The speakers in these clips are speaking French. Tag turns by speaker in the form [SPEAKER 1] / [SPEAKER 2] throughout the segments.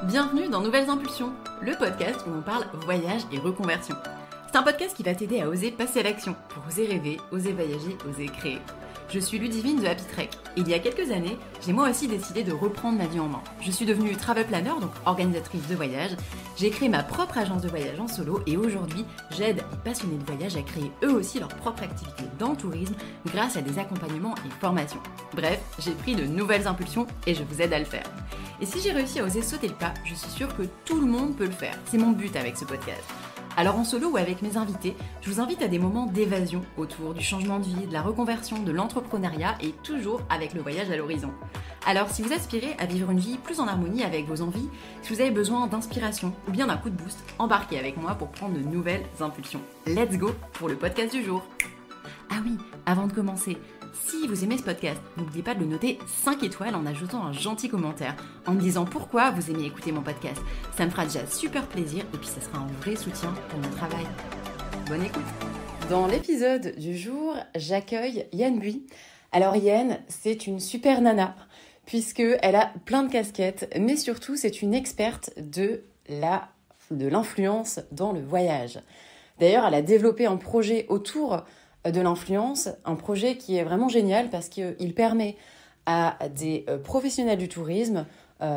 [SPEAKER 1] Bienvenue dans Nouvelles Impulsions, le podcast où on parle voyage et reconversion. C'est un podcast qui va t'aider à oser passer à l'action, pour oser rêver, oser voyager, oser créer. Je suis Ludivine de Happy Trek et il y a quelques années, j'ai moi aussi décidé de reprendre ma vie en main. Je suis devenue travel planner, donc organisatrice de voyage. J'ai créé ma propre agence de voyage en solo et aujourd'hui, j'aide les passionnés de voyage à créer eux aussi leur propre activité dans le tourisme grâce à des accompagnements et formations. Bref, j'ai pris de nouvelles impulsions et je vous aide à le faire. Et si j'ai réussi à oser sauter le pas, je suis sûre que tout le monde peut le faire. C'est mon but avec ce podcast. Alors en solo ou avec mes invités, je vous invite à des moments d'évasion autour du changement de vie, de la reconversion, de l'entrepreneuriat et toujours avec le voyage à l'horizon. Alors si vous aspirez à vivre une vie plus en harmonie avec vos envies, si vous avez besoin d'inspiration ou bien d'un coup de boost, embarquez avec moi pour prendre de nouvelles impulsions. Let's go pour le podcast du jour. Ah oui, avant de commencer, si vous aimez ce podcast, n'oubliez pas de le noter 5 étoiles en ajoutant un gentil commentaire, en me disant pourquoi vous aimez écouter mon podcast. Ça me fera déjà super plaisir et puis ça sera un vrai soutien pour mon travail. Bonne écoute. Dans l'épisode du jour, j'accueille Yann Bui. Alors Yann, c'est une super nana, puisqu'elle a plein de casquettes, mais surtout c'est une experte de l'influence dans le voyage. D'ailleurs, elle a développé un projet autour de l'influence, un projet qui est vraiment génial parce qu'il permet à des professionnels du tourisme,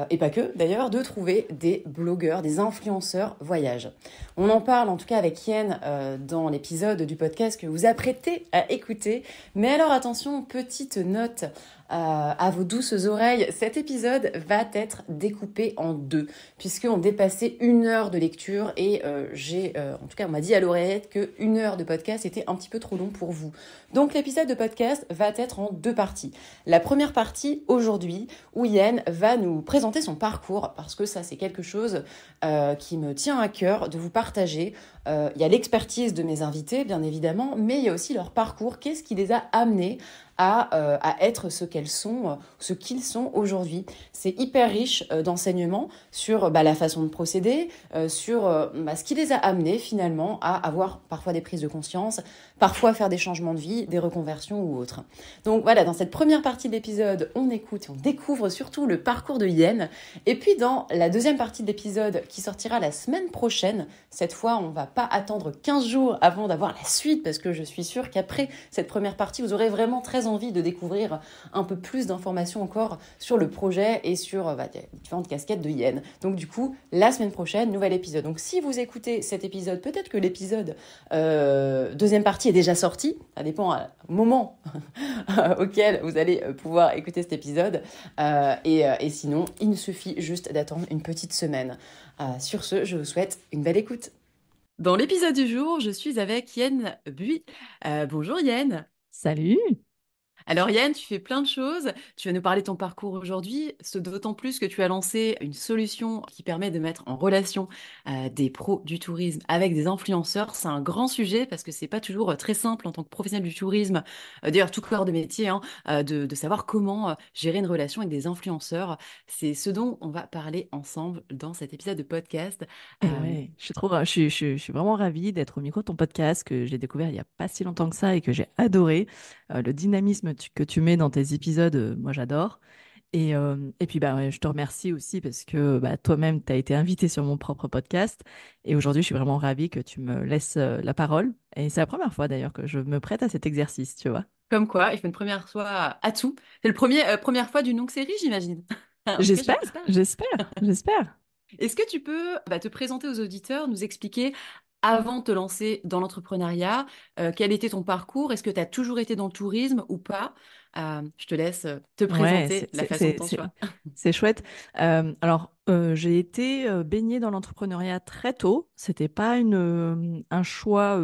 [SPEAKER 1] et pas que d'ailleurs, de trouver des blogueurs, des influenceurs voyage. On en parle en tout cas avec Yen dans l'épisode du podcast que vous apprêtez à écouter. Mais alors attention, petite note à vos douces oreilles, cet épisode va être découpé en deux, puisqu'on dépassait 1 heure de lecture et en tout cas on m'a dit à l'oreillette que 1 heure de podcast était un petit peu trop long pour vous. Donc l'épisode de podcast va être en 2 parties. La première partie aujourd'hui où Yen va nous présenter son parcours, parce que ça c'est quelque chose qui me tient à cœur de vous partager. Il y a l'expertise de mes invités bien évidemment, mais il y a aussi leur parcours, qu'est-ce qui les a amenés à être ce qu'ils sont aujourd'hui. C'est hyper riche d'enseignements sur la façon de procéder, sur ce qui les a amenés finalement à avoir parfois des prises de conscience, parfois faire des changements de vie, des reconversions ou autres. Donc voilà, dans cette première partie de l'épisode, on écoute et on découvre surtout le parcours de Yen. Et puis dans la deuxième partie de l'épisode qui sortira la semaine prochaine, cette fois on va pas attendre 15 jours avant d'avoir la suite, parce que je suis sûre qu'après cette première partie, vous aurez vraiment très envie de découvrir un peu plus d'informations encore sur le projet et sur les différentes casquettes de Yen. Donc du coup, la semaine prochaine, nouvel épisode. Donc si vous écoutez cet épisode, peut-être que l'épisode deuxième partie est déjà sorti, ça dépend au moment auquel vous allez pouvoir écouter cet épisode. Et sinon, il nous suffit juste d'attendre une petite semaine. Sur ce, je vous souhaite une belle écoute. Dans l'épisode du jour, je suis avec Yen Bui. Bonjour Yen.
[SPEAKER 2] Salut!
[SPEAKER 1] Alors Yann, tu fais plein de choses. Tu vas nous parler de ton parcours aujourd'hui, ce d'autant plus que tu as lancé une solution qui permet de mettre en relation des pros du tourisme avec des influenceurs. C'est un grand sujet parce que c'est pas toujours très simple en tant que professionnel du tourisme, d'ailleurs tout corps de métier, hein, de savoir comment gérer une relation avec des influenceurs. C'est ce dont on va parler ensemble dans cet épisode de podcast.
[SPEAKER 2] Et ouais, je suis vraiment ravie d'être au micro de ton podcast que j'ai découvert il n'y a pas si longtemps que ça et que j'ai adoré. Le dynamisme que tu mets dans tes épisodes, moi j'adore. Et puis ouais, je te remercie aussi parce que toi-même, tu as été invité sur mon propre podcast. Et aujourd'hui, je suis vraiment ravie que tu me laisses la parole. Et c'est la première fois d'ailleurs que je me prête à cet exercice, tu vois.
[SPEAKER 1] Comme quoi, il fait une première fois à tout. C'est première fois d'une longue série, j'imagine. En tout cas,
[SPEAKER 2] J'espère,
[SPEAKER 1] j'espère.
[SPEAKER 2] j'espère, j'espère.
[SPEAKER 1] Est-ce que tu peux te présenter aux auditeurs, nous expliquer, avant de te lancer dans l'entrepreneuriat, quel était ton parcours? Est-ce que tu as toujours été dans le tourisme ou pas? Je te laisse te
[SPEAKER 2] Ouais,
[SPEAKER 1] présenter la façon de ton choix.
[SPEAKER 2] c'est chouette. J'ai été baignée dans l'entrepreneuriat très tôt. C'était pas un choix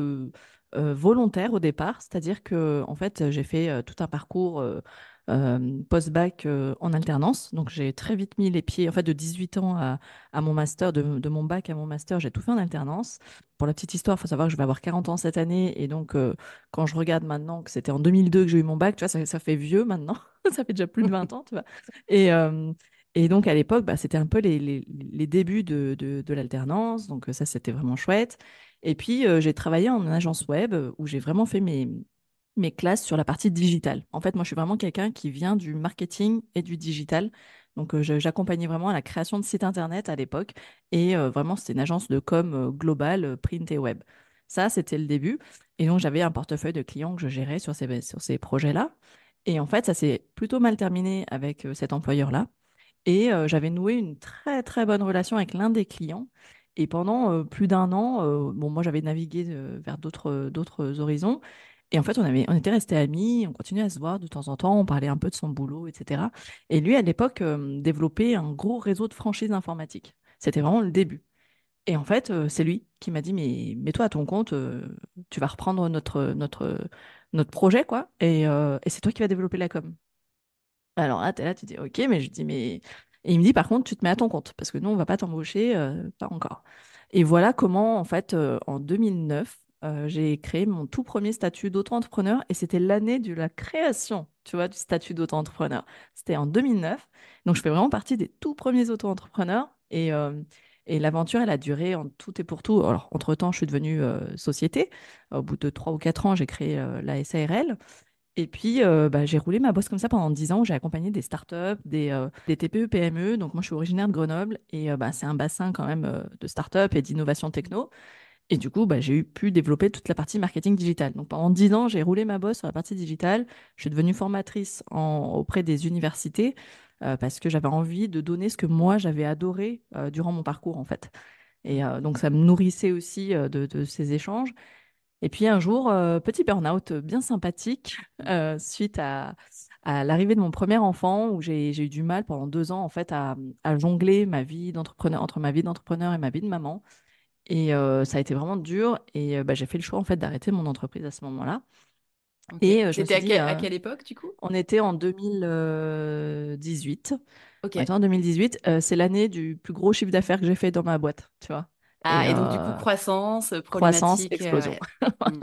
[SPEAKER 2] volontaire au départ. C'est-à-dire que, en fait, j'ai fait tout un parcours post-bac en alternance. Donc, j'ai très vite mis les pieds, en fait, de 18 ans à mon master, de mon bac à mon master, j'ai tout fait en alternance. Pour la petite histoire, il faut savoir que je vais avoir 40 ans cette année. Et donc, quand je regarde maintenant que c'était en 2002 que j'ai eu mon bac, tu vois, ça fait vieux maintenant. Ça fait déjà plus de 20 ans, tu vois. Et, euh, et donc, à l'époque, c'était un peu les débuts de l'alternance. Donc, ça, c'était vraiment chouette. Et puis, j'ai travaillé en agence web où j'ai vraiment fait mes classes sur la partie digitale. En fait, moi, je suis vraiment quelqu'un qui vient du marketing et du digital. Donc, j'accompagnais vraiment à la création de sites internet à l'époque. Et vraiment, c'était une agence de com globale, print et web. Ça, c'était le début. Et donc, j'avais un portefeuille de clients que je gérais sur ces projets-là. Et en fait, ça s'est plutôt mal terminé avec cet employeur-là. Et j'avais noué une très très bonne relation avec l'un des clients. Et pendant plus d'un an, bon, moi j'avais navigué vers d'autres horizons. Et en fait, on était restés amis, on continuait à se voir de temps en temps, on parlait un peu de son boulot, etc. Et lui, à l'époque, développait un gros réseau de franchises informatiques. C'était vraiment le début. Et en fait, c'est lui qui m'a dit, mais mets-toi à ton compte, tu vas reprendre notre projet, quoi. Et c'est toi qui vas développer la com. Alors là, t'es là, tu dis OK, mais je dis mais. Et il me dit par contre, tu te mets à ton compte parce que nous, on va pas t'embaucher, pas encore. Et voilà comment, en fait, en 2009, j'ai créé mon tout premier statut d'auto-entrepreneur et c'était l'année de la création, tu vois, du statut d'auto-entrepreneur. C'était en 2009. Donc, je fais vraiment partie des tout premiers auto-entrepreneurs et l'aventure, elle a duré en tout et pour tout. Alors, entre-temps, je suis devenue société. Au bout de 3 ou 4 ans, j'ai créé la SARL. Et puis, bah, j'ai roulé ma bosse comme ça pendant 10 ans où j'ai accompagné des startups, des TPE, PME. Donc, moi, je suis originaire de Grenoble et bah, c'est un bassin quand même de startups et d'innovation techno. Et du coup, bah, j'ai pu développer toute la partie marketing digital. Donc, pendant 10 ans, j'ai roulé ma bosse sur la partie digitale. Je suis devenue formatrice auprès des universités parce que j'avais envie de donner ce que moi, j'avais adoré durant mon parcours, en fait. Et donc, ça me nourrissait aussi de ces échanges. Et puis un jour, petit burn-out bien sympathique suite à l'arrivée de mon premier enfant où j'ai eu du mal pendant 2 ans en fait à jongler ma vie d'entrepreneur entre ma vie d'entrepreneur et ma vie de maman. Et ça a été vraiment dur et bah, j'ai fait le choix en fait d'arrêter mon entreprise à ce moment-là.
[SPEAKER 1] Ok.
[SPEAKER 2] Et je me
[SPEAKER 1] C'était
[SPEAKER 2] suis dit,
[SPEAKER 1] à quelle époque, du coup?
[SPEAKER 2] on était en 2018.
[SPEAKER 1] Ok.
[SPEAKER 2] On était en 2018. C'est l'année du plus gros chiffre d'affaires que j'ai fait dans ma boîte, tu vois. Et
[SPEAKER 1] Ah, et donc, du coup, croissance,
[SPEAKER 2] croissance,
[SPEAKER 1] problématique.
[SPEAKER 2] explosion.
[SPEAKER 1] Ouais. Hmm.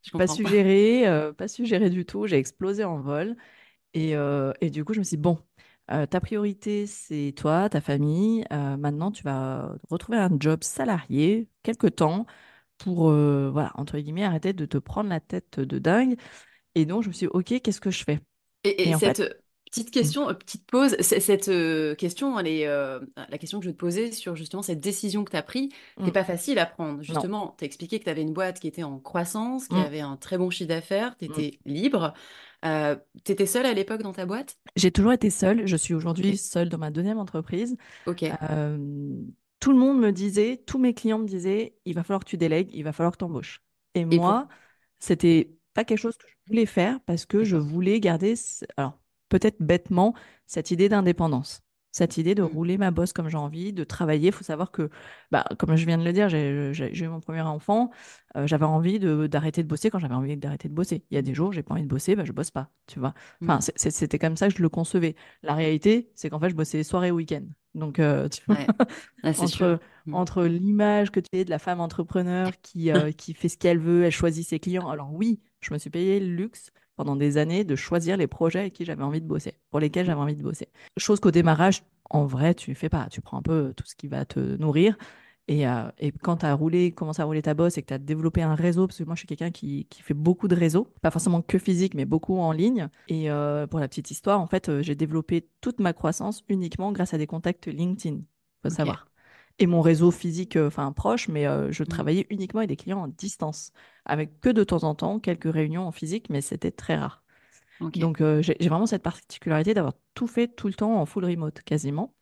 [SPEAKER 1] Je
[SPEAKER 2] Pas
[SPEAKER 1] comprends.
[SPEAKER 2] su gérer, pas su gérer du tout. J'ai explosé en vol. Et du coup, je me suis dit, bon, ta priorité, c'est toi, ta famille. Maintenant, tu vas retrouver un job salarié quelque temps pour, voilà, entre guillemets, arrêter de te prendre la tête de dingue. Et donc, je me suis dit, OK, qu'est-ce que je fais?
[SPEAKER 1] Et
[SPEAKER 2] Et en
[SPEAKER 1] cette
[SPEAKER 2] fait,
[SPEAKER 1] petite
[SPEAKER 2] mm,
[SPEAKER 1] question, petite pause, cette question, elle est, la question que je vais te poser sur justement cette décision que tu as prise, qui n'est
[SPEAKER 2] mm,
[SPEAKER 1] pas facile à prendre.
[SPEAKER 2] non.
[SPEAKER 1] Justement, tu as expliqué que tu avais une boîte qui était en croissance, qui
[SPEAKER 2] mm,
[SPEAKER 1] avait un très bon chiffre d'affaires, tu
[SPEAKER 2] mm.
[SPEAKER 1] étais libre. Tu étais seule à l'époque dans ta boîte?
[SPEAKER 2] J'ai toujours été seule. Je suis aujourd'hui
[SPEAKER 1] Ok.
[SPEAKER 2] seule dans ma deuxième entreprise.
[SPEAKER 1] Ok.
[SPEAKER 2] Euh, Tout le monde me disait, tous mes clients me disaient, il va falloir que tu délègues, il va falloir que tu embauches. Et
[SPEAKER 1] Et
[SPEAKER 2] moi,
[SPEAKER 1] pour...
[SPEAKER 2] c'était pas quelque chose que je voulais faire parce que je
[SPEAKER 1] D'accord.
[SPEAKER 2] voulais garder, alors peut-être bêtement, cette idée d'indépendance. Cette idée de
[SPEAKER 1] Hmm.
[SPEAKER 2] rouler ma bosse comme j'ai envie, de travailler. Il faut savoir que, bah, comme je viens de le dire, j'ai eu mon premier enfant. J'avais envie d'arrêter de bosser quand j'avais envie d'arrêter de bosser. Il y a des jours, j'ai pas envie de bosser, bah, je bosse pas, tu vois. Enfin,
[SPEAKER 1] Hmm.
[SPEAKER 2] c'était comme ça que je le concevais. La réalité, c'est qu'en fait, je bossais soirée et week-end. Donc, tu vois,
[SPEAKER 1] Ouais. Ah, c'est sûr.
[SPEAKER 2] entre,
[SPEAKER 1] Hmm.
[SPEAKER 2] entre l'image que tu es de la femme entrepreneur qui fait ce qu'elle veut, elle choisit ses clients. Alors oui, je me suis payé le luxe pendant des années de choisir les projets avec qui j'avais envie de bosser, pour lesquels j'avais envie de bosser. Chose qu'au démarrage, en vrai, tu fais pas. Tu prends un peu tout ce qui va te nourrir. Et quand tu as roulé, commencé à rouler ta bosse et que tu as développé un réseau, parce que moi je suis quelqu'un qui fait beaucoup de réseaux, pas forcément que physique, mais beaucoup en ligne. Et pour la petite histoire, en fait, j'ai développé toute ma croissance uniquement grâce à des contacts LinkedIn, faut
[SPEAKER 1] Ok.
[SPEAKER 2] savoir. Et mon réseau physique, enfin proche, mais je
[SPEAKER 1] Hmm.
[SPEAKER 2] travaillais uniquement avec des clients en distance, avec que de temps en temps quelques réunions en physique, mais c'était très rare.
[SPEAKER 1] Ok.
[SPEAKER 2] Donc j'ai vraiment cette particularité d'avoir tout fait tout le temps en full remote, quasiment.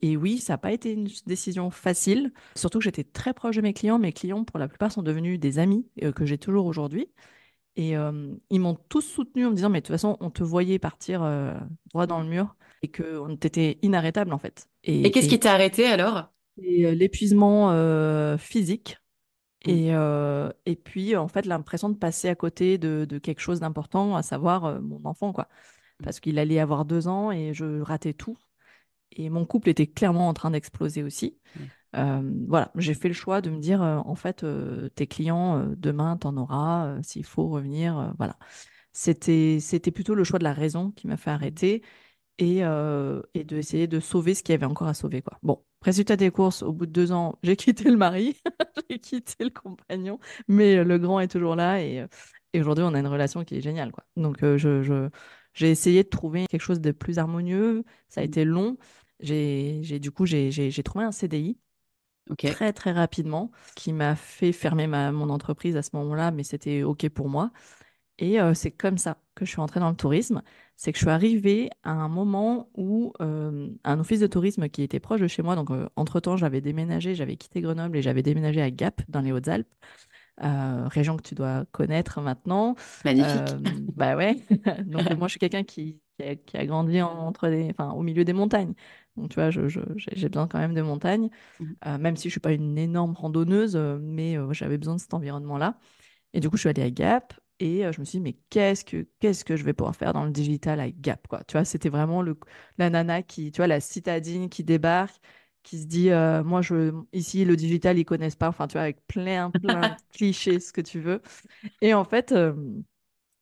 [SPEAKER 2] Et oui, ça n'a pas été une décision facile, surtout que j'étais très proche de mes clients. Mes clients, pour la plupart, sont devenus des amis que j'ai toujours aujourd'hui. Et ils m'ont tous soutenu en me disant, mais de toute façon, on te voyait partir droit dans
[SPEAKER 1] Hmm.
[SPEAKER 2] le mur et qu'on était inarrêtable en fait.
[SPEAKER 1] Et qu'est-ce qui
[SPEAKER 2] Et
[SPEAKER 1] t'a arrêté alors?
[SPEAKER 2] l'épuisement physique
[SPEAKER 1] Hmm.
[SPEAKER 2] et puis en fait l'impression de passer à côté de quelque chose d'important, à savoir mon enfant, quoi.
[SPEAKER 1] Hmm.
[SPEAKER 2] Parce qu'il allait avoir 2 ans et je ratais tout. Et mon couple était clairement en train d'exploser aussi.
[SPEAKER 1] Ouais.
[SPEAKER 2] Voilà, j'ai fait le choix de me dire, en fait, tes clients, demain, t'en auras, s'il faut revenir, voilà. C'était plutôt le choix de la raison qui m'a fait
[SPEAKER 1] Hmm.
[SPEAKER 2] arrêter et d'essayer de sauver ce qu'il y avait encore à sauver, quoi. Bon, résultat des courses, au bout de 2 ans, j'ai quitté le mari, j'ai quitté le compagnon, mais le grand est toujours là Et aujourd'hui, on a une relation qui est géniale, quoi. Donc, j'ai essayé de trouver quelque chose de plus harmonieux. Ça a
[SPEAKER 1] Mm.
[SPEAKER 2] été long. Du coup, j'ai trouvé un CDI
[SPEAKER 1] Ok.
[SPEAKER 2] très, très rapidement qui m'a fait fermer mon entreprise à ce moment-là, mais c'était OK pour moi. Et c'est comme ça que je suis entrée dans le tourisme. C'est que je suis arrivée à un moment où un office de tourisme qui était proche de chez moi, donc entre-temps, j'avais déménagé, j'avais quitté Grenoble et j'avais déménagé à Gap, dans les Hautes-Alpes, région que tu dois connaître maintenant.
[SPEAKER 1] Magnifique.
[SPEAKER 2] Bah ouais. Donc moi, je suis quelqu'un qui a grandi enfin, au milieu des montagnes. Donc tu vois, j'ai besoin quand même de montagnes,
[SPEAKER 1] Mm.
[SPEAKER 2] même si je suis pas une énorme randonneuse, mais j'avais besoin de cet environnement-là. Et du coup, je suis allée à Gap et je me suis dit, mais qu'est-ce que je vais pouvoir faire dans le digital à Gap, quoi. Tu vois, c'était vraiment la nana qui, tu vois, la citadine qui débarque, qui se dit, moi, ici, le digital, ils connaissent pas. Enfin, tu vois, avec plein, plein de clichés, ce que tu veux. Et en fait,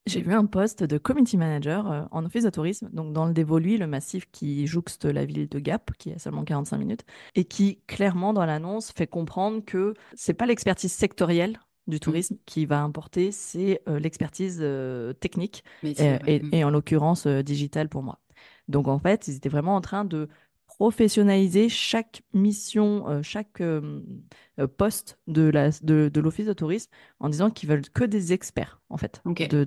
[SPEAKER 2] j'ai vu un poste de community manager en office de tourisme, donc dans le Dévoluy, le massif qui jouxte la ville de Gap, qui est à seulement 45 minutes, et qui, clairement, dans l'annonce, fait comprendre que c'est pas l'expertise sectorielle du
[SPEAKER 1] Mm.
[SPEAKER 2] tourisme qui va importer, c'est l'expertise technique,
[SPEAKER 1] Métier, ouais. Mm.
[SPEAKER 2] et en l'occurrence digitale pour moi. Donc, en fait, ils étaient vraiment en train de professionnaliser chaque mission, chaque poste de l'office de tourisme en disant qu'ils veulent que des experts, en fait.
[SPEAKER 1] Ok.
[SPEAKER 2] Tu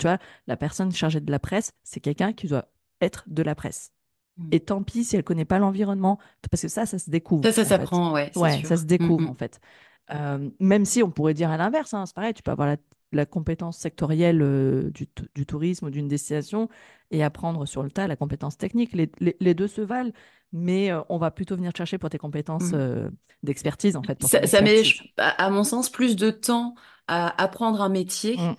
[SPEAKER 2] vois, la personne chargée de la presse, c'est quelqu'un qui doit être de la presse.
[SPEAKER 1] Mm.
[SPEAKER 2] Et tant pis si elle connaît pas l'environnement, parce que ça se découvre,
[SPEAKER 1] Ça
[SPEAKER 2] en fait.
[SPEAKER 1] s'apprend, ouais, c'est
[SPEAKER 2] Ouais, ça se
[SPEAKER 1] sûr. Mm,
[SPEAKER 2] découvre,
[SPEAKER 1] mm.
[SPEAKER 2] en fait. Même si on pourrait dire à l'inverse, hein, c'est pareil, tu peux avoir la compétence sectorielle du tourisme ou d'une destination et apprendre sur le tas la compétence technique. Les deux se valent, mais on va plutôt venir te chercher pour tes compétences
[SPEAKER 1] Mm.
[SPEAKER 2] d'expertise, en fait, pour ton
[SPEAKER 1] Ça met,
[SPEAKER 2] expertise.
[SPEAKER 1] à mon sens, plus de temps à apprendre un métier,
[SPEAKER 2] Mm.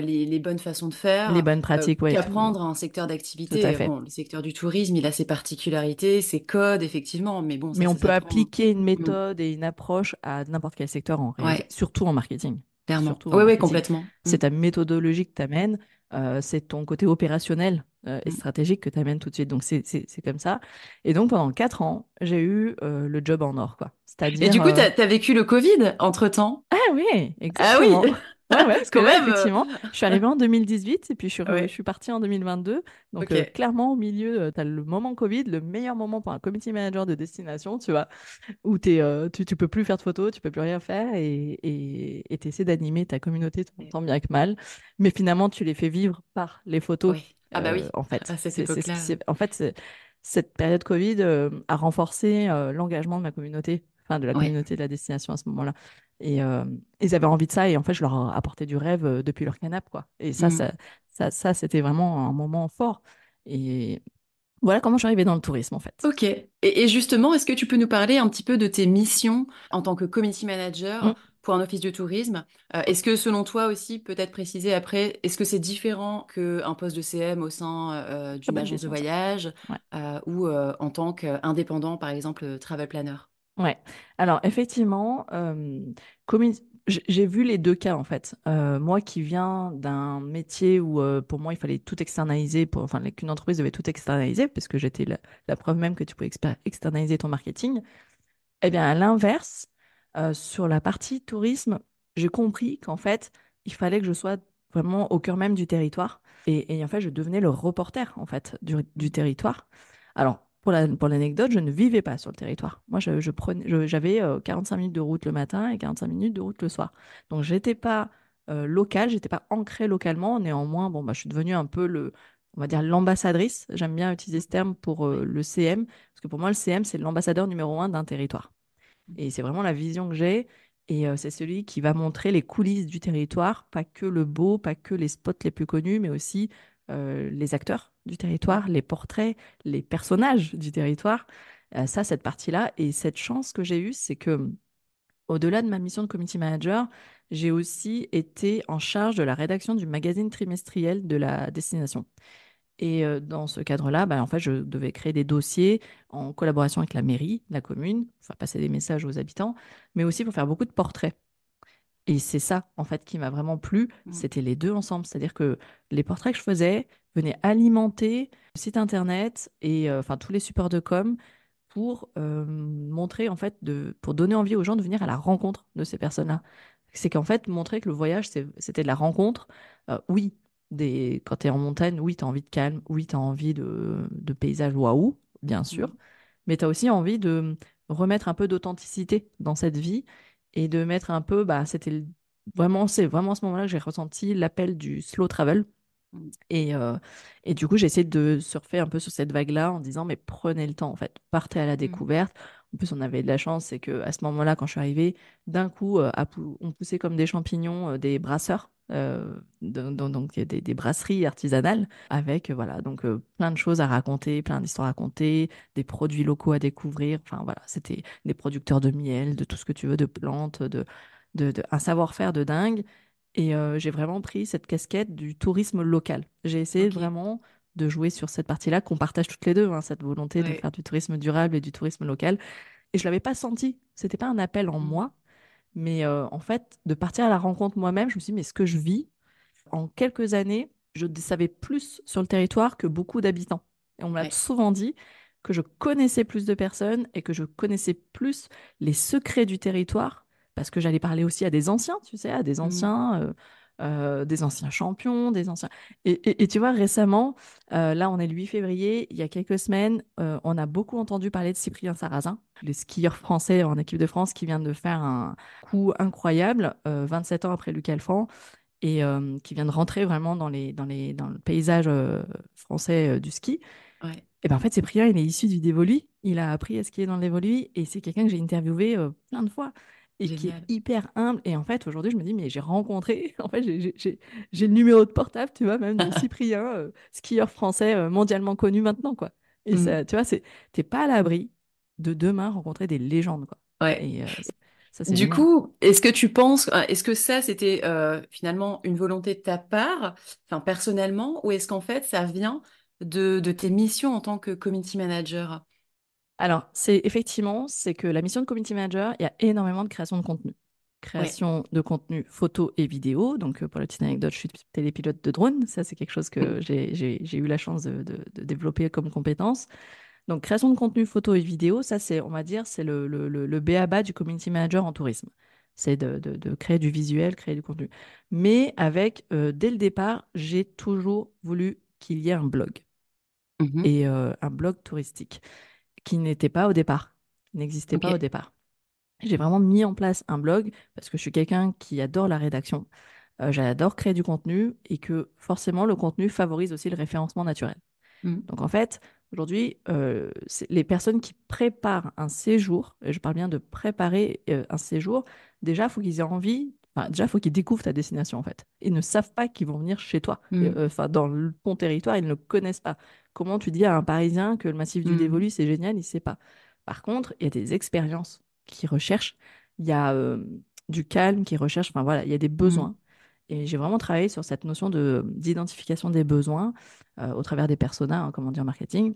[SPEAKER 1] les bonnes façons de
[SPEAKER 2] Les
[SPEAKER 1] faire,
[SPEAKER 2] bonnes pratiques, ouais,
[SPEAKER 1] qu'apprendre un secteur
[SPEAKER 2] tout à
[SPEAKER 1] d'activité.
[SPEAKER 2] fait.
[SPEAKER 1] Bon, le secteur du tourisme, il a ses particularités, ses codes, effectivement, mais bon,
[SPEAKER 2] Mais on
[SPEAKER 1] ça
[SPEAKER 2] peut
[SPEAKER 1] s'apprend.
[SPEAKER 2] appliquer une
[SPEAKER 1] Mm.
[SPEAKER 2] méthode et une approche à n'importe quel secteur en réalité,
[SPEAKER 1] Ouais,
[SPEAKER 2] surtout en marketing.
[SPEAKER 1] clairement.
[SPEAKER 2] Surtout en
[SPEAKER 1] Oui, oui,
[SPEAKER 2] marketing.
[SPEAKER 1] complètement. Mm.
[SPEAKER 2] C'est ta méthodologie que tu amènes, c'est ton côté opérationnel et
[SPEAKER 1] Mm.
[SPEAKER 2] stratégique que tu amènes tout de suite. Donc c'est comme ça. Et donc pendant 4 ans, j'ai eu le job en or, quoi.
[SPEAKER 1] Et
[SPEAKER 2] C'est-à-dire,
[SPEAKER 1] du coup, t'as vécu le Covid entre-temps?
[SPEAKER 2] ah oui,
[SPEAKER 1] Ah oui,
[SPEAKER 2] exactement. Ouais, ouais, parce que
[SPEAKER 1] quand
[SPEAKER 2] là,
[SPEAKER 1] même.
[SPEAKER 2] effectivement, je suis arrivée en 2018 et puis je
[SPEAKER 1] Ouais,
[SPEAKER 2] suis partie en 2022. Donc,
[SPEAKER 1] ok.
[SPEAKER 2] clairement, au milieu, tu as le moment Covid, le meilleur moment pour un community manager de destination, tu vois, où tu peux plus faire de photos, tu peux plus rien faire et tu essaies d'animer ta communauté tant bien que mal. Mais finalement, tu les fais vivre par les photos,
[SPEAKER 1] Oui. Ah bah oui,
[SPEAKER 2] en fait.
[SPEAKER 1] à cette
[SPEAKER 2] C'est ce qui
[SPEAKER 1] époque-là.
[SPEAKER 2] s'est... En fait, cette période Covid a renforcé l'engagement de ma communauté, enfin de la
[SPEAKER 1] Ouais.
[SPEAKER 2] communauté de la destination à ce moment-là. Et ils avaient envie de ça et en fait, je leur apportais du rêve depuis leur canapé, quoi. Et
[SPEAKER 1] Mm.
[SPEAKER 2] c'était vraiment un moment fort. Et voilà comment je suis arrivée dans le tourisme, en fait.
[SPEAKER 1] Ok. Et justement, est-ce que tu peux nous parler un petit peu de tes missions en tant que community manager
[SPEAKER 2] Mm.
[SPEAKER 1] pour un office de tourisme? Est-ce que selon toi aussi, peut-être préciser après, est-ce que c'est différent qu'un poste de CM au sein
[SPEAKER 2] Très
[SPEAKER 1] d'une
[SPEAKER 2] bonne
[SPEAKER 1] agence de
[SPEAKER 2] question, ça.
[SPEAKER 1] voyage
[SPEAKER 2] Ouais.
[SPEAKER 1] ou en tant qu'indépendant, par exemple, travel planner?
[SPEAKER 2] Ouais. Alors, effectivement, j'ai vu les deux cas, en fait. Moi qui viens d'un métier où, pour moi, il fallait tout externaliser, enfin, qu'une entreprise devait tout externaliser, parce que j'étais la preuve même que tu pouvais externaliser ton marketing. Eh bien, à l'inverse, sur la partie tourisme, j'ai compris qu'en fait, il fallait que je sois vraiment au cœur même du territoire. Et en fait, je devenais le reporter, en fait, du territoire. Alors, pour l'anecdote, je ne vivais pas sur le territoire. Moi, j'avais 45 minutes de route le matin et 45 minutes de route le soir. Donc, j'étais pas locale, j'étais pas ancrée localement. Néanmoins, bon, bah, je suis devenue un peu on va dire l'ambassadrice. J'aime bien utiliser ce terme pour
[SPEAKER 1] Oui.
[SPEAKER 2] le CM, parce que pour moi, le CM, c'est l'ambassadeur numéro un d'un territoire. Et c'est vraiment la vision que j'ai. Et c'est celui qui va montrer les coulisses du territoire, pas que le beau, pas que les spots les plus connus, mais aussi les acteurs du
[SPEAKER 1] Mm.
[SPEAKER 2] territoire, les portraits, les personnages du territoire. Ça, cette partie-là. Et cette chance que j'ai eue, c'est que au-delà de ma mission de community manager, j'ai aussi été en charge de la rédaction du magazine trimestriel de la destination. Et dans ce cadre-là, bah, en fait, je devais créer des dossiers en collaboration avec la mairie, la commune, pour faire passer des messages aux habitants, mais aussi pour faire beaucoup de portraits. Et c'est ça, en fait, qui m'a vraiment plu,
[SPEAKER 1] Mm.
[SPEAKER 2] c'était les deux ensemble. C'est-à-dire que les portraits que je faisais venaient alimenter le site internet et enfin tous les supports de com pour montrer, en fait, pour donner envie aux gens de venir à la rencontre de ces personnes-là. C'est qu'en fait, montrer que le voyage, c'était de la rencontre. Oui, quand tu es en montagne, oui, tu as envie de calme, oui, tu as envie de paysages waouh, bien sûr,
[SPEAKER 1] Mm.
[SPEAKER 2] mais tu as aussi envie de remettre un peu d'authenticité dans cette vie et de mettre un peu, bah, c'est vraiment à ce moment-là que j'ai ressenti l'appel du slow travel.
[SPEAKER 1] Mm.
[SPEAKER 2] Et, euh, et du coup, j'ai essayé de surfer un peu sur cette vague-là en disant, mais prenez le temps, en fait, partez à la
[SPEAKER 1] Mm.
[SPEAKER 2] découverte. En plus, on avait de la chance, c'est qu'à ce moment-là, quand je suis arrivée, d'un coup, on poussait comme des champignons des brasseurs. Donc, il y a des brasseries artisanales avec, voilà, donc plein de choses à raconter, plein d'histoires à raconter, des produits locaux à découvrir. Enfin, voilà, c'était des producteurs de miel, de tout ce que tu veux, de plantes, un savoir-faire de dingue. Et j'ai vraiment pris cette casquette du tourisme local. J'ai essayé
[SPEAKER 1] Ok.
[SPEAKER 2] vraiment de jouer sur cette partie-là qu'on partage toutes les deux, hein, cette volonté de
[SPEAKER 1] Ouais.
[SPEAKER 2] faire du tourisme durable et du tourisme local. Et je l'avais pas senti. C'était pas un appel en
[SPEAKER 1] Mm.
[SPEAKER 2] moi, mais en fait, de partir à la rencontre moi-même, je me suis dit, mais ce que je vis, en quelques années, je savais plus sur le territoire que beaucoup d'habitants. Et on m'a
[SPEAKER 1] Ouais.
[SPEAKER 2] souvent dit que je connaissais plus de personnes et que je connaissais plus les secrets du territoire, parce que j'allais parler aussi à des anciens, tu sais, à
[SPEAKER 1] Mm.
[SPEAKER 2] des anciens champions, des anciens. Et tu vois, récemment, là, on est le 8 février, il y a quelques semaines, on a beaucoup entendu parler de Cyprien Sarrazin, le skieur français en équipe de France qui vient de faire un coup incroyable, 27 ans après Luc Alphand et qui vient de rentrer vraiment dans le paysage français du ski.
[SPEAKER 1] Ouais.
[SPEAKER 2] Et ben en fait, Cyprien, il est issu du dévolu. Il a appris à skier dans le dévolu et c'est quelqu'un que j'ai interviewé plein de fois et qui est
[SPEAKER 1] Génial.
[SPEAKER 2] hyper humble. Et en fait, aujourd'hui, je me dis, mais j'ai rencontré, en fait, j'ai le numéro de portable, tu vois, même de Cyprien, skieur français mondialement connu maintenant, quoi. Et
[SPEAKER 1] Mm.
[SPEAKER 2] ça, tu vois, t'es pas à l'abri de demain rencontrer des légendes, quoi.
[SPEAKER 1] Ouais.
[SPEAKER 2] Et ça, c'est
[SPEAKER 1] Du
[SPEAKER 2] génial.
[SPEAKER 1] coup, est-ce que tu penses, est-ce que ça, c'était finalement une volonté de ta part, enfin personnellement, ou est-ce qu'en fait, ça vient de tes missions en tant que community manager?
[SPEAKER 2] Alors, c'est que la mission de community manager, il y a énormément de création de contenu.
[SPEAKER 1] Ouais.
[SPEAKER 2] Création de contenu photo et vidéo. Donc, pour la petite anecdote, je suis télépilote de drone. Ça, c'est quelque chose que j'ai eu la chance de développer comme compétence. Donc, création de contenu photo et vidéo, ça, on va dire, c'est le b.a.-ba du community manager en tourisme. C'est de créer du visuel, créer du contenu. Mais avec, dès le départ, j'ai toujours voulu qu'il y ait un blog
[SPEAKER 1] Mhm.
[SPEAKER 2] et un blog touristique qui n'était pas au départ, qui n'existait
[SPEAKER 1] Ok.
[SPEAKER 2] pas au départ. J'ai vraiment mis en place un blog parce que je suis quelqu'un qui adore la rédaction, j'adore créer du contenu et que forcément le contenu favorise aussi le référencement naturel.
[SPEAKER 1] Mm.
[SPEAKER 2] Donc en fait, aujourd'hui, les personnes qui préparent un séjour, et je parle bien de préparer un séjour, déjà, il faut qu'ils aient envie, enfin, déjà, il faut qu'ils découvrent ta destination en fait. Ils ne savent pas qu'ils vont venir chez toi.
[SPEAKER 1] Mm.
[SPEAKER 2] Enfin, dans ton territoire, ils ne connaissent pas. Comment tu dis à un Parisien que le massif du
[SPEAKER 1] Mm.
[SPEAKER 2] Dévolu, c'est génial, il ne sait pas. Par contre, il y a des expériences qui recherchent, il y a du calme qui recherche, enfin voilà, il y a des
[SPEAKER 1] Mm.
[SPEAKER 2] besoins. Et j'ai vraiment travaillé sur cette notion d'identification des besoins au travers des personas, hein, comme on dit en marketing,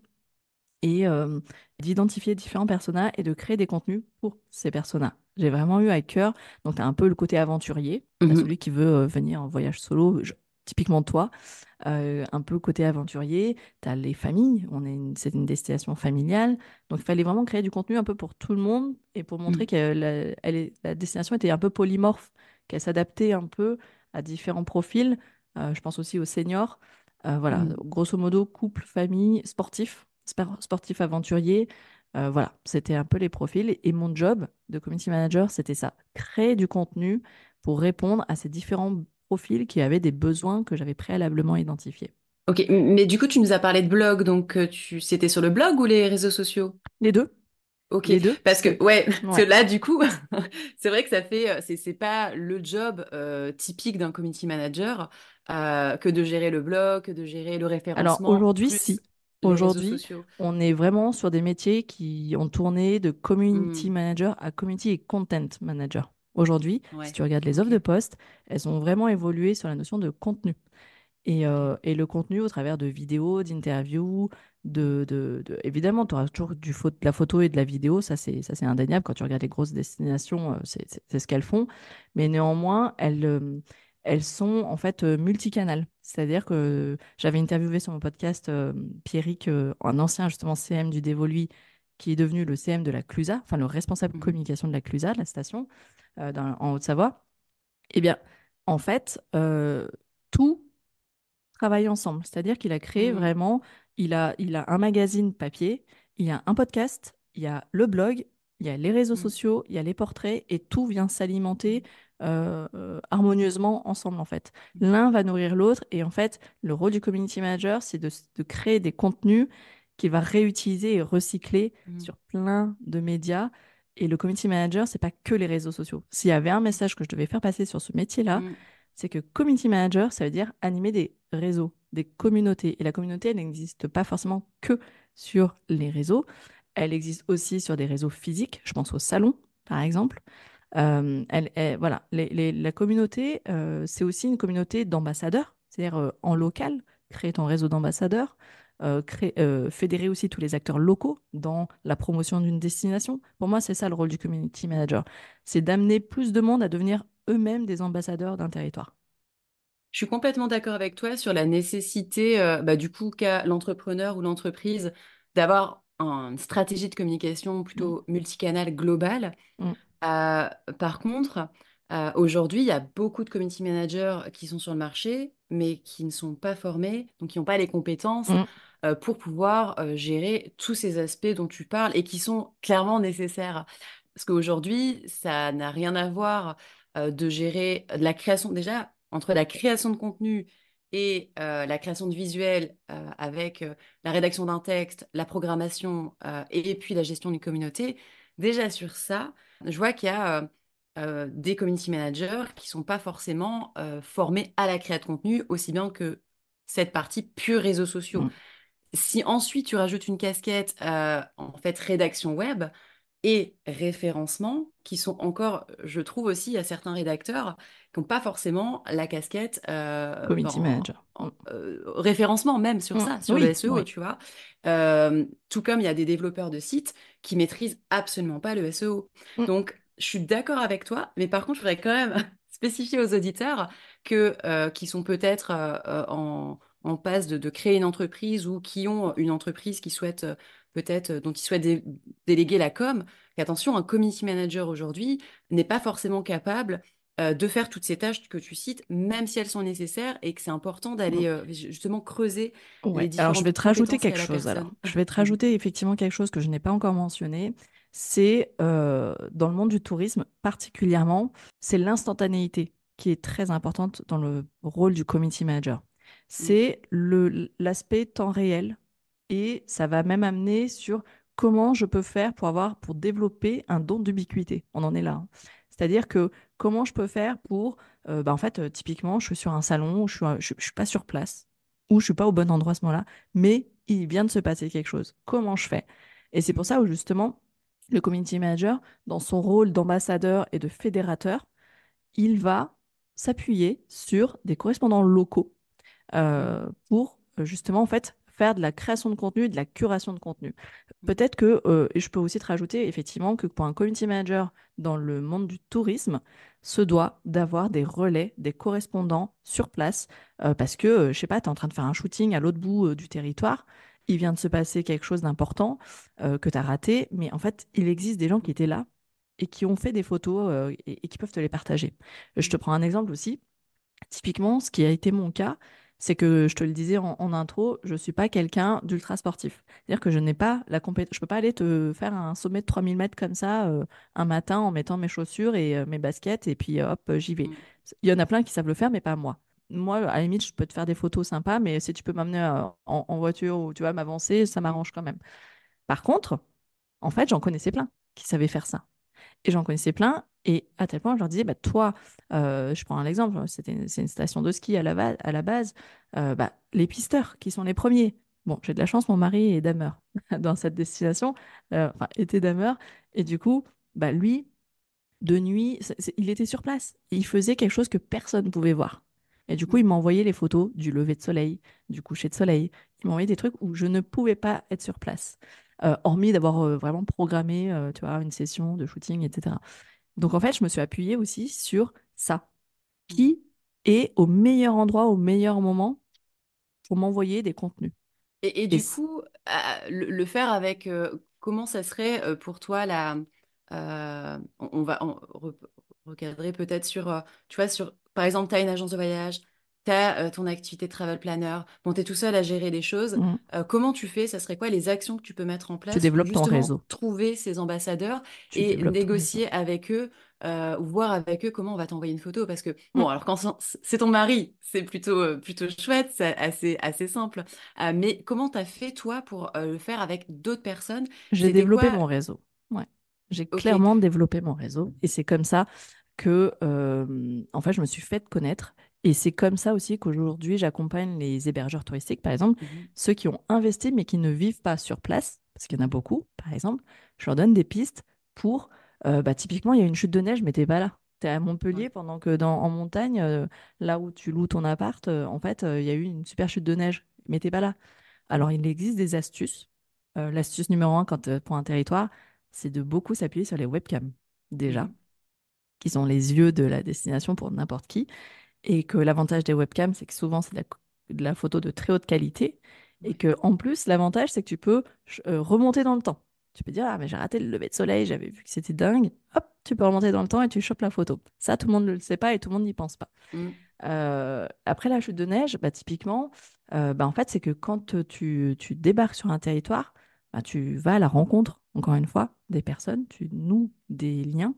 [SPEAKER 2] et d'identifier différents personas et de créer des contenus pour ces personas. J'ai vraiment eu à cœur, donc tu as un peu le côté aventurier, tu as
[SPEAKER 1] Mhm.
[SPEAKER 2] celui qui veut venir en voyage solo, typiquement toi, un peu côté aventurier, tu as les familles, c'est une destination familiale, donc il fallait vraiment créer du contenu un peu pour tout le monde et pour montrer
[SPEAKER 1] Mm.
[SPEAKER 2] que la destination était un peu polymorphe, qu'elle s'adaptait un peu à différents profils. Je pense aussi aux seniors. Voilà,
[SPEAKER 1] Mm.
[SPEAKER 2] grosso modo, couple, famille, sportif, sportif aventurier. Voilà, c'était un peu les profils. Et mon job de community manager, c'était ça, créer du contenu pour répondre à ces différents profils qui avaient des besoins que j'avais préalablement identifiés.
[SPEAKER 1] Ok, mais du coup, tu nous as parlé de blog, donc c'était sur le blog ou les réseaux sociaux?
[SPEAKER 2] Les deux,
[SPEAKER 1] Ok,
[SPEAKER 2] les deux,
[SPEAKER 1] parce que ouais, parce que
[SPEAKER 2] ouais.
[SPEAKER 1] là, du coup, c'est vrai que ça fait, c'est pas le job typique d'un community manager que de gérer le blog, que de gérer le
[SPEAKER 2] Alors
[SPEAKER 1] référencement,
[SPEAKER 2] aujourd'hui,
[SPEAKER 1] plus
[SPEAKER 2] si.
[SPEAKER 1] les réseaux
[SPEAKER 2] Aujourd'hui,
[SPEAKER 1] sociaux.
[SPEAKER 2] on est vraiment sur des métiers qui ont tourné de community
[SPEAKER 1] Hmm.
[SPEAKER 2] manager à community et content manager. Aujourd'hui, si
[SPEAKER 1] Ouais,
[SPEAKER 2] tu regardes les offres
[SPEAKER 1] ok,
[SPEAKER 2] de poste, elles ont vraiment évolué sur la notion de contenu.
[SPEAKER 1] ok.
[SPEAKER 2] Et le contenu au travers de vidéos, d'interviews, évidemment, tu auras toujours de la photo et de la vidéo, ça c'est indéniable. Quand tu regardes les grosses destinations, c'est ce qu'elles font. Mais néanmoins, elles sont en fait multicanales. C'est-à-dire que j'avais interviewé sur mon podcast Pierrick, un ancien justement CM du Dévoluy, qui est devenu le CM de la Clusa, enfin le responsable
[SPEAKER 1] Mhm.
[SPEAKER 2] communication de la Clusa, de la station, en Haute-Savoie. Eh bien, en fait, tout travaillent ensemble. C'est-à-dire qu'il a créé
[SPEAKER 1] Mm,
[SPEAKER 2] vraiment, il a un magazine papier, il y a un podcast, il y a le blog, il y a les réseaux
[SPEAKER 1] mm,
[SPEAKER 2] sociaux, il y a les portraits, et tout vient s'alimenter harmonieusement ensemble, en fait.
[SPEAKER 1] mm,
[SPEAKER 2] L'un va nourrir l'autre, et en fait, le rôle du community manager, c'est de créer des contenus qu'il va réutiliser et recycler
[SPEAKER 1] mm,
[SPEAKER 2] sur plein de médias. Et le community manager, c'est pas que les réseaux sociaux. S'il y avait un message que je devais faire passer sur ce métier-là,
[SPEAKER 1] mm,
[SPEAKER 2] c'est que community manager, ça veut dire animer des réseaux, des communautés. Et la communauté, elle n'existe pas forcément que sur les réseaux. Elle existe aussi sur des réseaux physiques. Je pense au salon, par exemple. Voilà, la communauté, c'est aussi une communauté d'ambassadeurs, c'est-à-dire en
[SPEAKER 1] mm.
[SPEAKER 2] local, créer ton réseau d'ambassadeurs, fédérer aussi tous les acteurs locaux dans la promotion d'une destination. Pour moi, c'est ça le rôle du community manager, c'est d'amener plus de monde à devenir eux-mêmes des ambassadeurs d'un territoire.
[SPEAKER 1] Je suis complètement d'accord avec toi sur la nécessité, bah, du coup, qu'a l'entrepreneur ou l'entreprise d'avoir une stratégie de communication
[SPEAKER 2] Mm,
[SPEAKER 1] plutôt multicanale globale.
[SPEAKER 2] mm,
[SPEAKER 1] Euh, Par contre, aujourd'hui, il y a beaucoup de community managers qui sont sur le marché, mais qui ne sont pas formés, donc qui n'ont pas les compétences
[SPEAKER 2] mm,
[SPEAKER 1] pour pouvoir gérer tous ces aspects dont tu parles et qui sont clairement nécessaires. Parce qu'aujourd'hui, ça n'a rien à voir de gérer de la création, déjà, entre la création de contenu et la création de visuels avec la rédaction d'un texte, la programmation et puis la gestion d'une communauté. Déjà sur ça, je vois qu'il y a des community managers qui sont pas forcément formés à la création de contenu aussi bien que cette partie pure réseaux sociaux.
[SPEAKER 2] mm.
[SPEAKER 1] Si ensuite tu rajoutes une casquette en fait rédaction web et référencement, qui sont encore, je trouve aussi, il y a certains rédacteurs qui n'ont pas forcément la casquette
[SPEAKER 2] Community manager. Mm,
[SPEAKER 1] référencement même sur
[SPEAKER 2] mm.
[SPEAKER 1] ça, sur le
[SPEAKER 2] Oui,
[SPEAKER 1] SEO,
[SPEAKER 2] oui.
[SPEAKER 1] tu vois. Tout comme il y a des développeurs de sites qui maîtrisent absolument pas le SEO.
[SPEAKER 2] Mm,
[SPEAKER 1] Donc, je suis d'accord avec toi, mais par contre, je voudrais quand même spécifier aux auditeurs que, qui sont peut-être en passe de créer une entreprise ou qui ont une entreprise qui souhaite peut-être dont ils souhaitent déléguer la com, qu'attention, un community manager aujourd'hui n'est pas forcément capable de faire toutes ces tâches que tu cites, même si elles sont nécessaires et que c'est important
[SPEAKER 2] mm.
[SPEAKER 1] d'aller justement creuser les
[SPEAKER 2] Ouais, alors je vais
[SPEAKER 1] différentes
[SPEAKER 2] te rajouter
[SPEAKER 1] compétences qu'a
[SPEAKER 2] quelque
[SPEAKER 1] la
[SPEAKER 2] chose alors.
[SPEAKER 1] personne.
[SPEAKER 2] Je vais te rajouter effectivement quelque chose que je n'ai pas encore mentionné. C'est dans le monde du tourisme particulièrement, c'est l'instantanéité qui est très importante dans le rôle du community manager.
[SPEAKER 1] Mm,
[SPEAKER 2] C'est l'aspect temps réel et ça va même amener sur comment je peux faire pour développer un don d'ubiquité. On en est là, hein. C'est-à-dire que comment je peux faire pour, en fait, typiquement, je suis sur un salon, je suis pas sur place ou je suis pas au bon endroit à ce moment-là, mais il vient de se passer quelque chose. Comment je fais? Et c'est pour
[SPEAKER 1] mm,
[SPEAKER 2] ça où justement, le community manager, dans son rôle d'ambassadeur et de fédérateur, il va s'appuyer sur des correspondants locaux
[SPEAKER 1] mm,
[SPEAKER 2] pour justement en fait faire de la création de contenu et de la curation de contenu.
[SPEAKER 1] mm,
[SPEAKER 2] Peut-être que, et je peux aussi te rajouter effectivement que pour un community manager dans le monde du tourisme, se doit d'avoir des relais, des correspondants sur place, parce que, je sais pas, tu es en train de faire un shooting à l'autre bout du territoire, il vient de se passer quelque chose d'important que tu as raté, mais en fait, il existe des gens qui
[SPEAKER 1] mm,
[SPEAKER 2] étaient là et qui ont fait des photos et qui peuvent te les partager. Je te
[SPEAKER 1] mm,
[SPEAKER 2] prends un exemple aussi. Typiquement, ce qui a été mon cas, c'est que je te le disais en intro, je ne suis pas quelqu'un d'ultra sportif. C'est-à-dire que je n'ai pas la compétence. Je peux pas aller te faire un sommet de 3000 mètres comme ça un matin en mettant mes chaussures et mes baskets et puis hop, j'y vais.
[SPEAKER 1] mm,
[SPEAKER 2] Il y en a plein qui savent le faire, mais pas moi. Moi, à la limite, je peux te faire des photos sympas, mais si tu peux m'amener en voiture ou tu vas m'avancer, ça
[SPEAKER 1] mm,
[SPEAKER 2] m'arrange quand même. Par contre, en fait, j'en connaissais plein qui savaient faire ça. Et j'en connaissais plein. Et à tel point, je leur disais, bah, toi, je prends un exemple, c'est une station de ski à la base, bah, les pisteurs qui sont les premiers. Bon, j'ai de la chance, mon mari est dameur dans cette destination, enfin, était dameur. Et du coup, bah, lui, de nuit, il était sur place. Et il faisait quelque chose que personne ne pouvait voir. Et du coup, il
[SPEAKER 1] mm,
[SPEAKER 2] m'envoyait les photos du lever de soleil, du coucher de soleil. Il m'envoyait des trucs où je ne pouvais pas être sur place, hormis d'avoir vraiment programmé, tu vois, une session de shooting, etc. Donc en fait, je me suis appuyée aussi sur ça.
[SPEAKER 1] mm.
[SPEAKER 2] Qui est au meilleur endroit, au meilleur moment pour m'envoyer des contenus.
[SPEAKER 1] Et
[SPEAKER 2] Et
[SPEAKER 1] du coup, le faire avec comment ça serait pour toi on va Recadrer peut-être sur, tu vois, par exemple, tu as une agence de voyage, tu as ton activité de travel planner, bon, tu es tout seul à gérer les choses.
[SPEAKER 2] Mm.
[SPEAKER 1] Comment tu fais? Ça serait quoi les actions que tu peux mettre en
[SPEAKER 2] Tu
[SPEAKER 1] place pour
[SPEAKER 2] développes ton
[SPEAKER 1] justement
[SPEAKER 2] réseau.
[SPEAKER 1] trouver ces ambassadeurs
[SPEAKER 2] Tu
[SPEAKER 1] et
[SPEAKER 2] développes ton réseau.
[SPEAKER 1] négocier avec eux ou voir avec eux comment on va t'envoyer une photo? Parce que,
[SPEAKER 2] Mm.
[SPEAKER 1] bon, alors quand c'est ton mari, c'est plutôt chouette, c'est assez simple. Mais comment tu as fait, toi, pour le faire avec d'autres personnes?
[SPEAKER 2] J'ai
[SPEAKER 1] C'était
[SPEAKER 2] développé
[SPEAKER 1] quoi?
[SPEAKER 2] mon réseau. Ouais. J'ai
[SPEAKER 1] Ok.
[SPEAKER 2] clairement développé mon réseau. Et c'est comme ça que, en fait, je me suis fait connaître. Et c'est comme ça aussi qu'aujourd'hui, j'accompagne les hébergeurs touristiques, par exemple,
[SPEAKER 1] Mhm.
[SPEAKER 2] ceux qui ont investi mais qui ne vivent pas sur place, parce qu'il y en a beaucoup, par exemple. Je leur donne des pistes pour, typiquement, il y a une chute de neige, mais t'es pas là. T'es à
[SPEAKER 1] Ouais.
[SPEAKER 2] Montpellier pendant que en montagne, là où tu loues ton appart, en fait, il y a eu une super chute de neige, mais t'es pas là. Alors, il existe des astuces. L'astuce numéro un pour un territoire, c'est de beaucoup s'appuyer sur les webcams, déjà,
[SPEAKER 1] Mhm.
[SPEAKER 2] qui sont les yeux de la destination pour n'importe qui. Et que l'avantage des webcams, c'est que souvent, c'est de la photo de très haute qualité. Et
[SPEAKER 1] Ouais.
[SPEAKER 2] que en plus, l'avantage, c'est que tu peux remonter dans le temps. Tu peux dire, ah, mais j'ai raté le lever de soleil, j'avais vu que c'était dingue. Hop, tu peux remonter dans le temps et tu chopes la photo. Ça, tout le monde ne le sait pas et tout le monde n'y pense pas.
[SPEAKER 1] Mm.
[SPEAKER 2] Après la chute de neige, typiquement, en fait, c'est que quand tu débarques sur un territoire, tu vas à la rencontre, encore une fois, des personnes, tu noues des liens,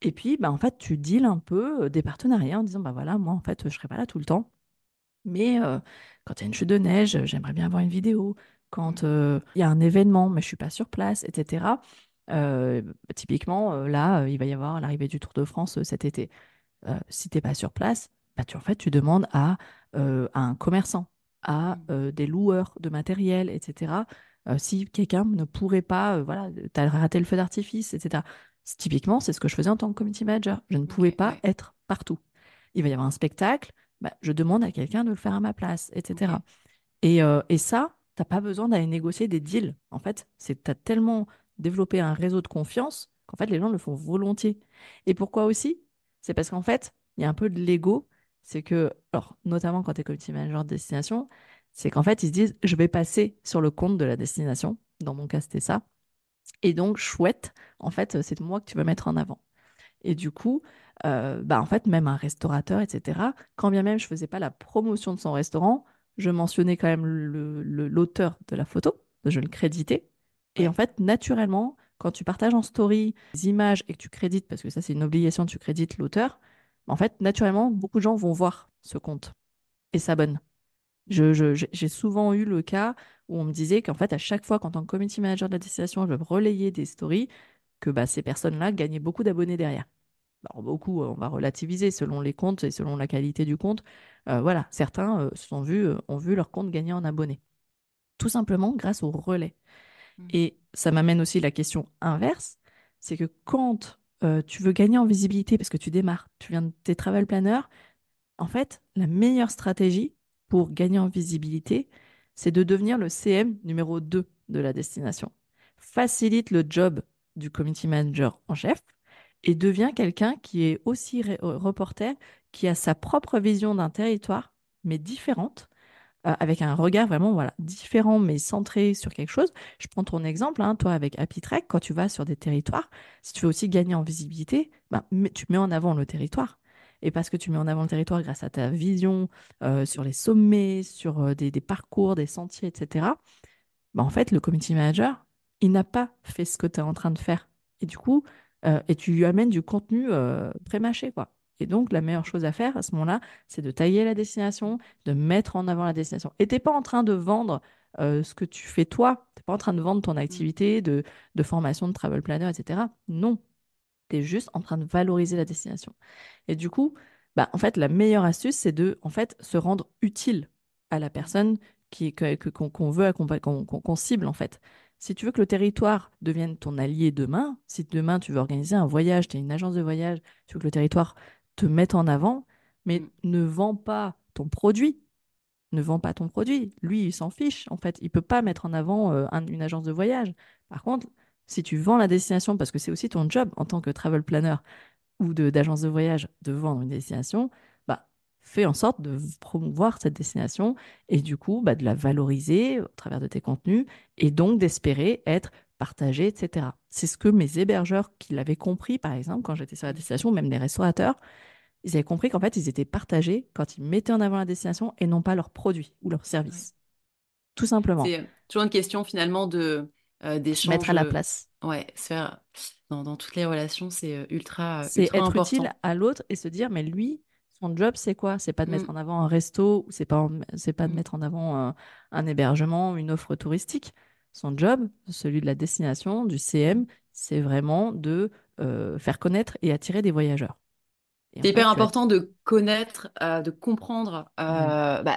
[SPEAKER 2] et puis en fait, tu deals un peu des partenariats en disant, bah voilà, moi, en fait, je serai pas là tout le temps, mais quand il y a une chute de neige, j'aimerais bien avoir une vidéo. Quand
[SPEAKER 1] Mm.
[SPEAKER 2] il y a un événement, mais je suis pas sur place, etc. Typiquement, là, il va y avoir l'arrivée du Tour de France cet été. Si t'es pas sur place, en fait, tu demandes à un commerçant, à
[SPEAKER 1] Mm.
[SPEAKER 2] des loueurs de matériel, etc. Si quelqu'un ne pourrait pas, voilà, t'as raté le feu d'artifice, etc. Typiquement, c'est ce que je faisais en tant que community manager. Je ne
[SPEAKER 1] Ok,
[SPEAKER 2] pouvais pas
[SPEAKER 1] ouais.
[SPEAKER 2] être partout. Il va y avoir un spectacle, je demande à quelqu'un de le faire à ma place,
[SPEAKER 1] Ok.
[SPEAKER 2] etc. Et ça, t'as pas besoin d'aller négocier des deals. En fait, t'as tellement développé un réseau de confiance qu'en fait, les gens le font volontiers. Et pourquoi aussi? C'est parce qu'en fait, il y a un peu de l'ego. C'est que, alors, notamment quand tu es community manager de destination, c'est qu'en fait, ils se disent, je vais passer sur le compte de la destination. Dans mon cas, c'était ça. Et donc, chouette, en fait, c'est moi que tu vas mettre en avant. Et du coup, en fait, même un restaurateur, etc., quand bien même je faisais pas la promotion de son restaurant, je mentionnais quand même l'auteur de la photo, je le créditais. Et en
[SPEAKER 1] Ouais.
[SPEAKER 2] fait, naturellement, quand tu partages en story des images et que tu crédites, parce que ça c'est une obligation, tu crédites l'auteur, en fait, naturellement, beaucoup de gens vont voir ce compte et s'abonnent. J'ai souvent eu le cas où on me disait qu'en fait, à chaque fois qu'en tant que community manager de la destination, je relayais des stories, que ces personnes-là gagnaient beaucoup d'abonnés derrière. Alors, beaucoup, on va relativiser selon les comptes et selon la qualité du compte. Voilà, certains ont vu leur compte gagner en abonnés. Tout simplement grâce au relais.
[SPEAKER 1] Mm.
[SPEAKER 2] Et ça m'amène aussi la question inverse, c'est que quand tu veux gagner en visibilité, parce que tu démarres, tu viens de tes travel planners, en fait, la meilleure stratégie pour gagner en visibilité, c'est de devenir le CM numéro 2 de la destination. Facilite le job du community manager en chef et devient quelqu'un qui est aussi reporter, qui a sa propre vision d'un territoire, mais différente, avec un regard vraiment voilà, différent, mais centré sur quelque chose. Je prends ton exemple, hein, toi avec Happy Trek, quand tu vas sur des territoires, si tu veux aussi gagner en visibilité, tu mets en avant le territoire. Et parce que tu mets en avant le territoire grâce à ta vision sur les sommets, sur des parcours, des sentiers, etc., en fait, le community manager, il n'a pas fait ce que tu es en train de faire. Et du coup, et tu lui amènes du contenu pré-mâché, quoi. Et donc, la meilleure chose à faire à ce moment-là, c'est de tailler la destination, de mettre en avant la destination. Et tu n'es pas en train de vendre ce que tu fais toi. Tu n'es pas en train de vendre ton
[SPEAKER 1] Mm.
[SPEAKER 2] activité de formation de travel planner, etc. Non, tu es juste en train de valoriser la destination. Et du coup, en fait, la meilleure astuce, c'est de en fait, se rendre utile à la
[SPEAKER 1] Mm.
[SPEAKER 2] personne qu'on veut qu'on cible, en fait. Si tu veux que le territoire devienne ton allié demain, si demain tu veux organiser un voyage, tu es une agence de voyage, tu veux que le territoire te mette en avant, mais
[SPEAKER 1] Mm.
[SPEAKER 2] ne vends pas ton produit, ne vends pas ton produit. Lui, il s'en fiche, en fait. Il peut pas mettre en avant une agence de voyage. Par contre, si tu vends la destination, parce que c'est aussi ton job en tant que travel planner, ou d'agence de voyage de vendre une destination, fais en sorte de promouvoir cette destination et du coup de la valoriser au travers de tes contenus et donc d'espérer être partagé, etc. C'est ce que mes hébergeurs qui l'avaient compris, par exemple, quand j'étais sur la destination, même les restaurateurs, ils avaient compris qu'en fait, ils étaient partagés quand ils mettaient en avant la destination et non pas leurs produits ou leurs
[SPEAKER 1] Ouais.
[SPEAKER 2] services. Tout simplement.
[SPEAKER 1] C'est toujours une question finalement
[SPEAKER 2] Se mettre
[SPEAKER 1] d'échange.
[SPEAKER 2] à la place.
[SPEAKER 1] Ouais, se faire dans toutes les relations, c'est
[SPEAKER 2] C'est
[SPEAKER 1] ultra
[SPEAKER 2] être utile
[SPEAKER 1] important.
[SPEAKER 2] à l'autre et se dire, mais lui, son job, c'est quoi? C'est pas de mettre
[SPEAKER 1] Mm,
[SPEAKER 2] en avant un resto, ou c'est pas de
[SPEAKER 1] mm,
[SPEAKER 2] mettre en avant un hébergement, une offre touristique. Son job, celui de la destination, du CM, c'est vraiment de faire connaître et attirer des voyageurs. Et en
[SPEAKER 1] C'est hyper
[SPEAKER 2] fait, tu as...
[SPEAKER 1] important de connaître, de comprendre
[SPEAKER 2] Mm,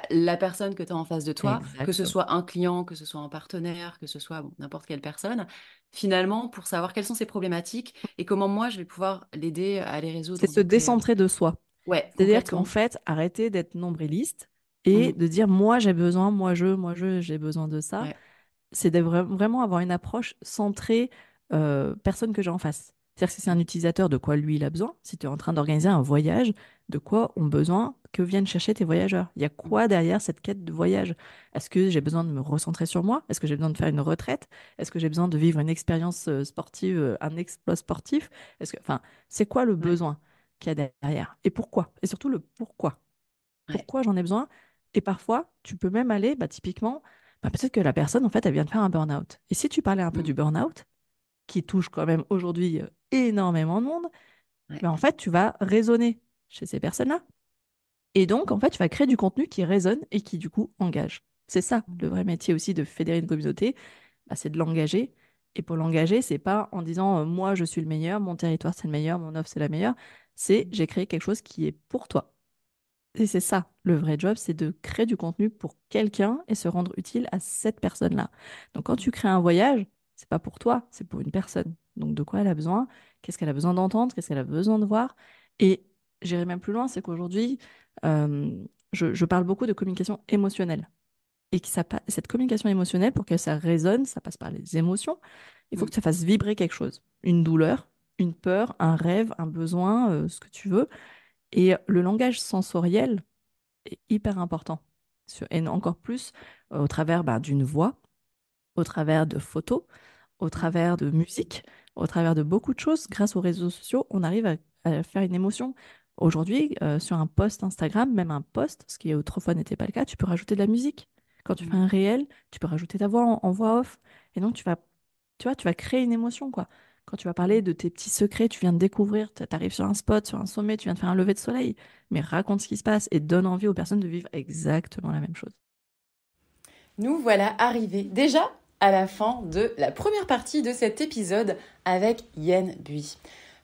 [SPEAKER 1] la personne que tu as en face de toi, que ce
[SPEAKER 2] exactement.
[SPEAKER 1] soit un client, que ce soit un partenaire, que ce soit bon, n'importe quelle personne, finalement, pour savoir quelles sont ses problématiques et comment moi je vais pouvoir l'aider à les
[SPEAKER 2] C'est
[SPEAKER 1] résoudre.
[SPEAKER 2] se
[SPEAKER 1] Donc,
[SPEAKER 2] décentrer de soi.
[SPEAKER 1] ouais,
[SPEAKER 2] C'est-à-dire qu'en
[SPEAKER 1] complètement.
[SPEAKER 2] fait, arrêter d'être nombriliste et
[SPEAKER 1] Mm,
[SPEAKER 2] de dire, moi, j'ai besoin, j'ai besoin de ça.
[SPEAKER 1] ouais.
[SPEAKER 2] C'est de vraiment avoir une approche centrée personne que j'ai en face. C'est-à-dire que si c'est un
[SPEAKER 1] Mm,
[SPEAKER 2] utilisateur, de quoi lui il a besoin. Si tu es en train d'organiser un voyage, de quoi ont besoin que viennent chercher tes voyageurs. Il y a
[SPEAKER 1] mm,
[SPEAKER 2] quoi derrière cette quête de voyage? Est-ce que j'ai besoin de me recentrer sur moi? Est-ce que j'ai besoin de faire une retraite? Est-ce que j'ai besoin de vivre une expérience sportive, un exploit sportif? Enfin, c'est quoi le
[SPEAKER 1] ouais,
[SPEAKER 2] besoin qu'il y a derrière? Et pourquoi? Et surtout le pourquoi.
[SPEAKER 1] ouais.
[SPEAKER 2] Pourquoi j'en ai besoin? Et parfois, tu peux même aller, bah, typiquement, bah, peut-être que la personne, en fait, elle vient de faire un burn-out. Et si tu parlais un peu
[SPEAKER 1] Mm,
[SPEAKER 2] du burn-out, qui touche quand même aujourd'hui énormément de monde,
[SPEAKER 1] ouais.
[SPEAKER 2] bah, en fait, tu vas raisonner chez ces personnes-là. Et donc, en fait, tu vas créer du contenu qui résonne et qui, du coup, engage. C'est ça,
[SPEAKER 1] Mm,
[SPEAKER 2] le vrai métier aussi de fédérer une communauté, bah, c'est de l'engager. Et pour l'engager, c'est pas en disant moi, je suis le meilleur, mon territoire, c'est le meilleur, mon offre, c'est la meilleure. C'est
[SPEAKER 1] mm,
[SPEAKER 2] j'ai créé quelque chose qui est pour toi. Et c'est ça, le vrai job, c'est de créer du contenu pour quelqu'un et se rendre utile à cette personne-là. Donc quand
[SPEAKER 1] mm,
[SPEAKER 2] tu crées un voyage, c'est pas pour toi, c'est pour une personne. Donc de quoi elle a besoin? Qu'est-ce qu'elle a besoin d'entendre? Qu'est-ce qu'elle a besoin de voir? Et j'irai même plus loin, c'est qu'aujourd'hui, euh, je parle beaucoup de communication émotionnelle. Et que cette communication émotionnelle, pour que ça résonne, ça passe par les émotions, il faut
[SPEAKER 1] mm,
[SPEAKER 2] que ça fasse vibrer quelque chose. Une douleur, une peur, un rêve, un besoin, ce que tu veux. Et le langage sensoriel, est hyper important. Et encore plus au travers d'une voix, au travers de photos, au
[SPEAKER 1] mm,
[SPEAKER 2] travers de musique, au travers de beaucoup de choses. Grâce aux réseaux sociaux, on arrive à faire une émotion. Aujourd'hui, sur un post Instagram, même un post, ce qui autrefois n'était pas le cas, tu peux rajouter de la musique. Quand tu fais
[SPEAKER 1] mm,
[SPEAKER 2] un réel, tu peux rajouter ta voix en voix off. Et donc, tu vois, tu vas créer une émotion, quoi. Quand tu vas parler
[SPEAKER 1] mm.
[SPEAKER 2] de tes petits secrets, tu viens de découvrir, tu arrives sur un spot, sur un sommet, tu viens de faire un lever de soleil, mais raconte ce qui se passe et donne envie aux personnes de vivre exactement la même chose.
[SPEAKER 1] Nous voilà arrivés déjà à la fin de la première partie de cet épisode avec Yen Bui.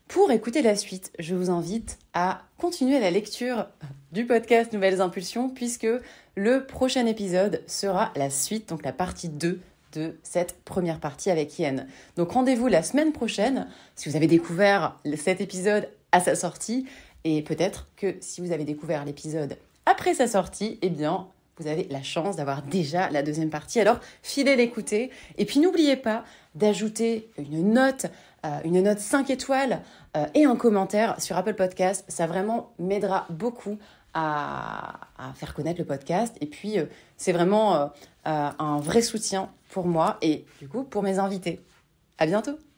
[SPEAKER 1] Pour écouter la suite, je vous invite à continuer la lecture du podcast Nouvelles Impulsions puisque le prochain épisode sera la suite, donc la partie 2 de cette première partie avec Yen. Donc rendez-vous la semaine prochaine si vous avez découvert cet épisode à sa sortie et peut-être que si vous avez découvert l'épisode après sa sortie, eh bien vous avez la chance d'avoir déjà la deuxième partie. Alors, filez l'écouter. Et puis, n'oubliez pas d'ajouter une note 5 étoiles et un commentaire sur Apple Podcast. Ça vraiment m'aidera beaucoup à faire connaître le podcast. Et puis, c'est vraiment un vrai soutien pour moi et du coup pour mes invités. À bientôt!